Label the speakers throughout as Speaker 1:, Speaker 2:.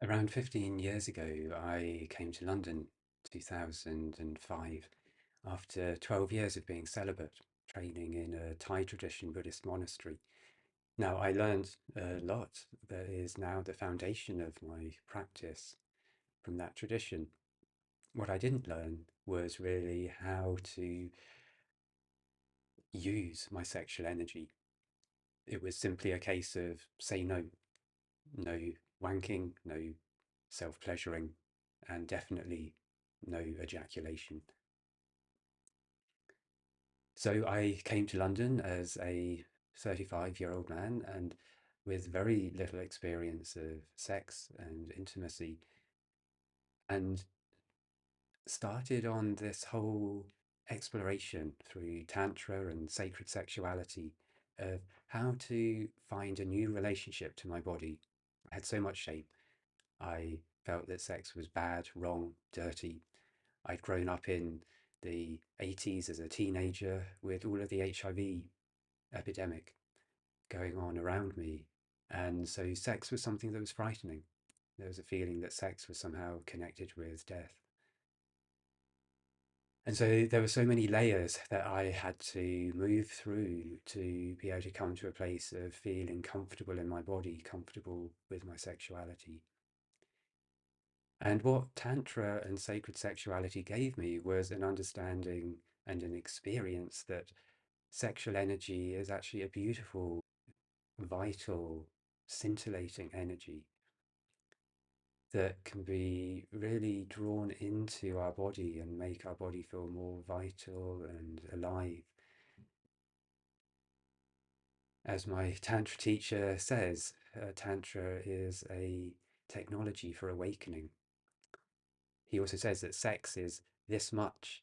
Speaker 1: Around 15 years ago, I came to London, 2005, after 12 years of being celibate, training in a Thai tradition Buddhist monastery. Now, I learned a lot that is now the foundation of my practice from that tradition. What I didn't learn was really how to use my sexual energy. It was simply a case of say no, no wanking, no self pleasuring, and definitely no ejaculation. So I came to London as a 35-year-old man and with very little experience of sex and intimacy, and started on this whole exploration through Tantra and sacred sexuality of how to find a new relationship to my body. I had so much shame. I felt that sex was bad, wrong, dirty. I'd grown up in the 80s as a teenager with all of the HIV epidemic going on around me. And so sex was something that was frightening. There was a feeling that sex was somehow connected with death. And so there were so many layers that I had to move through to be able to come to a place of feeling comfortable in my body, comfortable with my sexuality. And what Tantra and sacred sexuality gave me was an understanding and an experience that sexual energy is actually a beautiful, vital, scintillating energy that can be really drawn into our body and make our body feel more vital and alive. As my Tantra teacher says, Tantra is a technology for awakening. He also says that sex is this much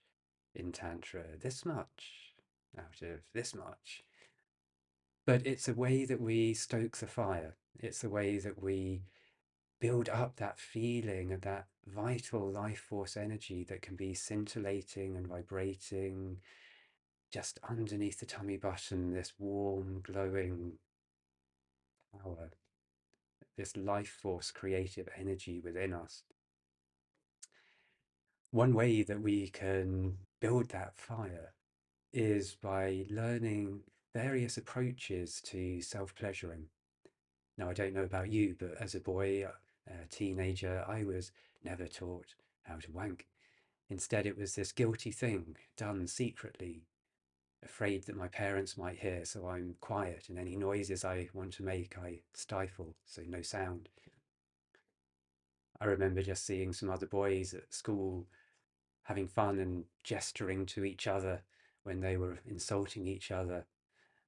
Speaker 1: in Tantra, this much out of this much. But it's a way that we stoke the fire. It's a way that we build up that feeling of that vital life force energy that can be scintillating and vibrating just underneath the tummy button, this warm, glowing power, this life force, creative energy within us. One way that we can build that fire is by learning various approaches to self pleasuring. Now, I don't know about you, but as a boy, a teenager, I was never taught how to wank. Instead, it was this guilty thing done secretly, afraid that my parents might hear, so I'm quiet, and any noises I want to make, I stifle, so no sound. I remember just seeing some other boys at school having fun and gesturing to each other when they were insulting each other,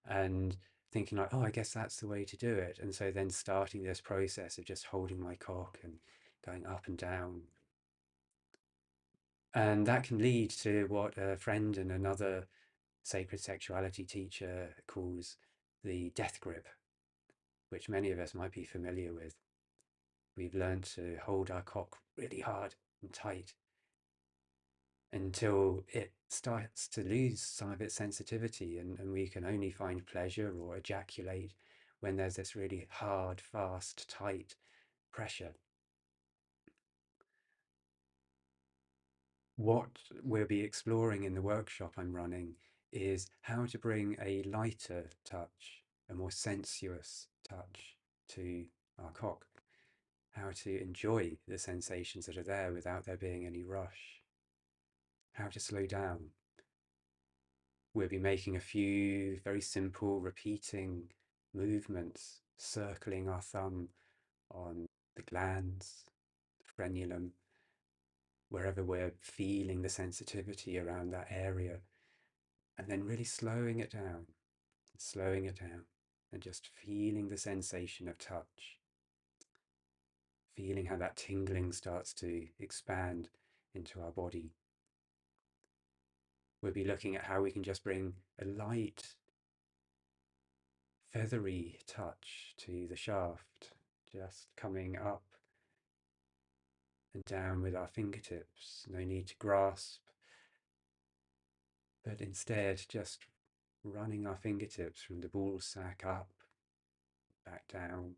Speaker 1: and thinking like, oh, I guess that's the way to do it. And so then starting this process of just holding my cock and going up and down. And that can lead to what a friend and another sacred sexuality teacher calls the death grip, which many of us might be familiar with. We've learned to hold our cock really hard and tight until it starts to lose some of its sensitivity, and we can only find pleasure or ejaculate when there's this really hard, fast, tight pressure. What we'll be exploring in the workshop I'm running is how to bring a lighter touch, a more sensuous touch to our cock, how to enjoy the sensations that are there without there being any rush, how to slow down. We'll be making a few very simple repeating movements, circling our thumb on the glands, the frenulum, wherever we're feeling the sensitivity around that area, and then really slowing it down, and just feeling the sensation of touch, feeling how that tingling starts to expand into our body. We'll be looking at how we can just bring a light, feathery touch to the shaft, just coming up and down with our fingertips. No need to grasp, but instead just running our fingertips from the ball sack up, back down,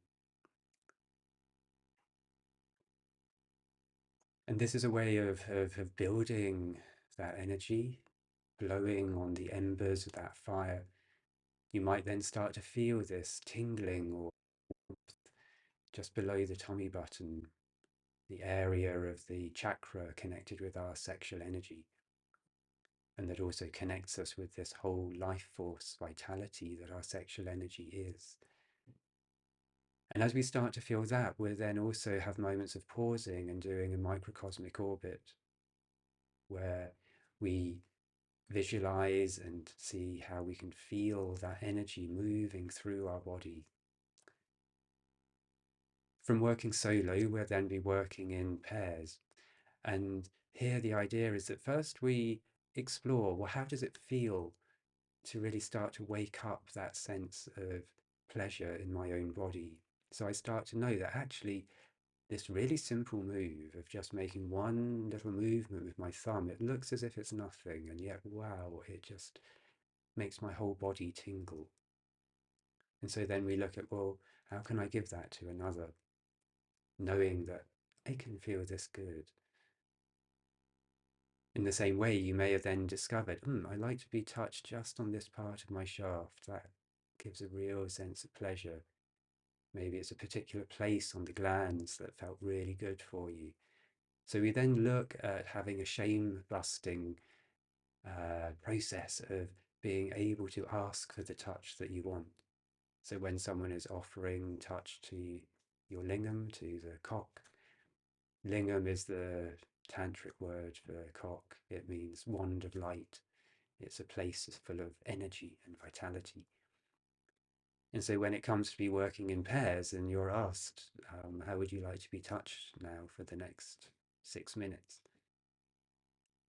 Speaker 1: And this is a way of building that energy, blowing on the embers of that fire. You might then start to feel this tingling or just below the tummy button, the area of the chakra connected with our sexual energy. And that also connects us with this whole life force vitality that our sexual energy is. And as we start to feel that, we'll then also have moments of pausing and doing a microcosmic orbit where we visualize and see how we can feel that energy moving through our body. From working solo, we'll then be working in pairs. And here the idea is that first we explore, well, how does it feel to really start to wake up that sense of pleasure in my own body? So I start to know that actually this really simple move of just making one little movement with my thumb, it looks as if it's nothing, and yet, wow, it just makes my whole body tingle. And so then we look at, well, how can I give that to another, knowing that I can feel this good? In the same way, you may have then discovered, I like to be touched just on this part of my shaft. That gives a real sense of pleasure. Maybe it's a particular place on the glands that felt really good for you. So we then look at having a shame busting process of being able to ask for the touch that you want. So when someone is offering touch to your lingam, to the cock, lingam is the tantric word for cock. It means wand of light. It's a place full of energy and vitality. And so when it comes to be working in pairs and you're asked, how would you like to be touched now for the next 6 minutes?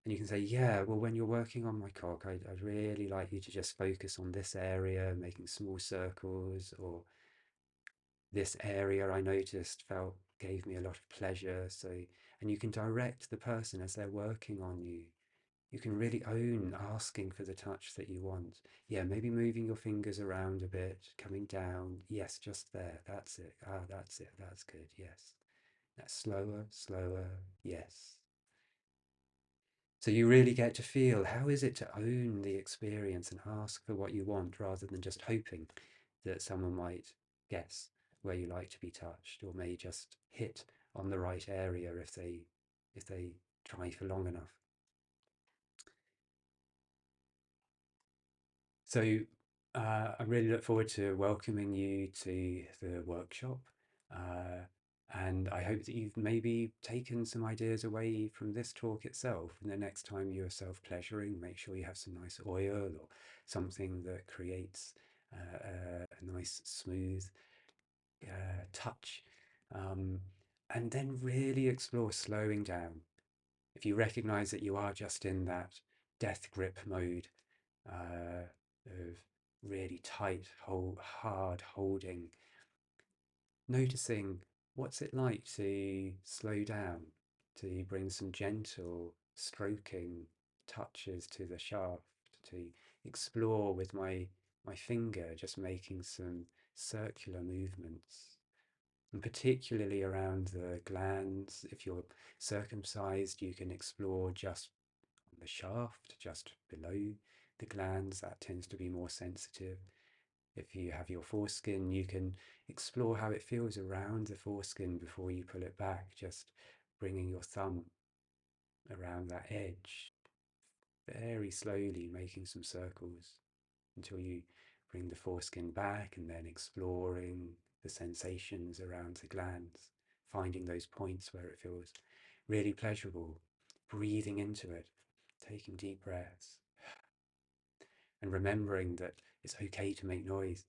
Speaker 1: And you can say, yeah, well, when you're working on my cock, I'd really like you to just focus on this area, making small circles, or this area I noticed felt gave me a lot of pleasure. So, and you can direct the person as they're working on you. You can really own asking for the touch that you want. Yeah, maybe moving your fingers around a bit, coming down. Yes, just there. That's it. Ah, that's it. That's good. Yes. That's slower, slower. Yes. So you really get to feel how is it to own the experience and ask for what you want rather than just hoping that someone might guess where you like to be touched or may just hit on the right area if they try for long enough. So I really look forward to welcoming you to the workshop. Uh, and I hope that you've maybe taken some ideas away from this talk itself. And the next time you're self pleasuring, make sure you have some nice oil or something that creates a nice, smooth touch. Um, and then really explore slowing down. If you recognize that you are just in that death grip mode, of really tight, hard holding, noticing what's it like to slow down, to bring some gentle stroking touches to the shaft, to explore with my finger, just making some circular movements. And particularly around the glands, if you're circumcised, you can explore just the shaft, just below the glands. That tends to be more sensitive. If you have your foreskin, you can explore how it feels around the foreskin before you pull it back, just bringing your thumb around that edge, very slowly making some circles until you bring the foreskin back and then exploring the sensations around the glands, finding those points where it feels really pleasurable, breathing into it, taking deep breaths, and remembering that it's okay to make noise.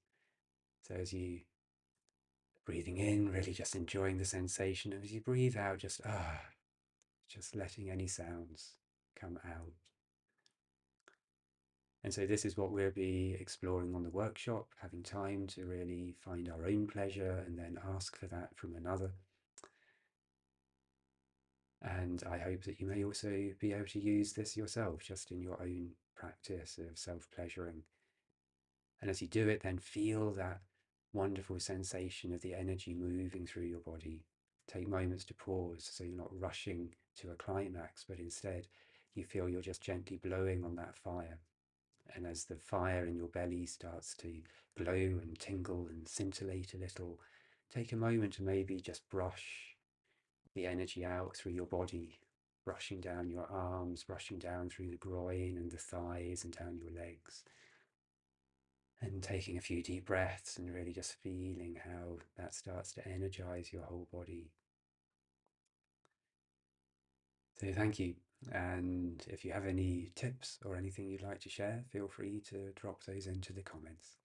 Speaker 1: So as you breathing in, really just enjoying the sensation, and as you breathe out, just letting any sounds come out. And so this is what we'll be exploring on the workshop, having time to really find our own pleasure and then ask for that from another. And I hope that you may also be able to use this yourself, just in your own practice of self-pleasuring. And as you do it, then feel that wonderful sensation of the energy moving through your body. Take moments to pause so you're not rushing to a climax, but instead you feel you're just gently blowing on that fire. And as the fire in your belly starts to glow and tingle and scintillate a little, take a moment to maybe just brush the energy out through your body, brushing down your arms, brushing down through the groin and the thighs and down your legs. And taking a few deep breaths and really just feeling how that starts to energize your whole body. So thank you. And if you have any tips or anything you'd like to share, feel free to drop those into the comments.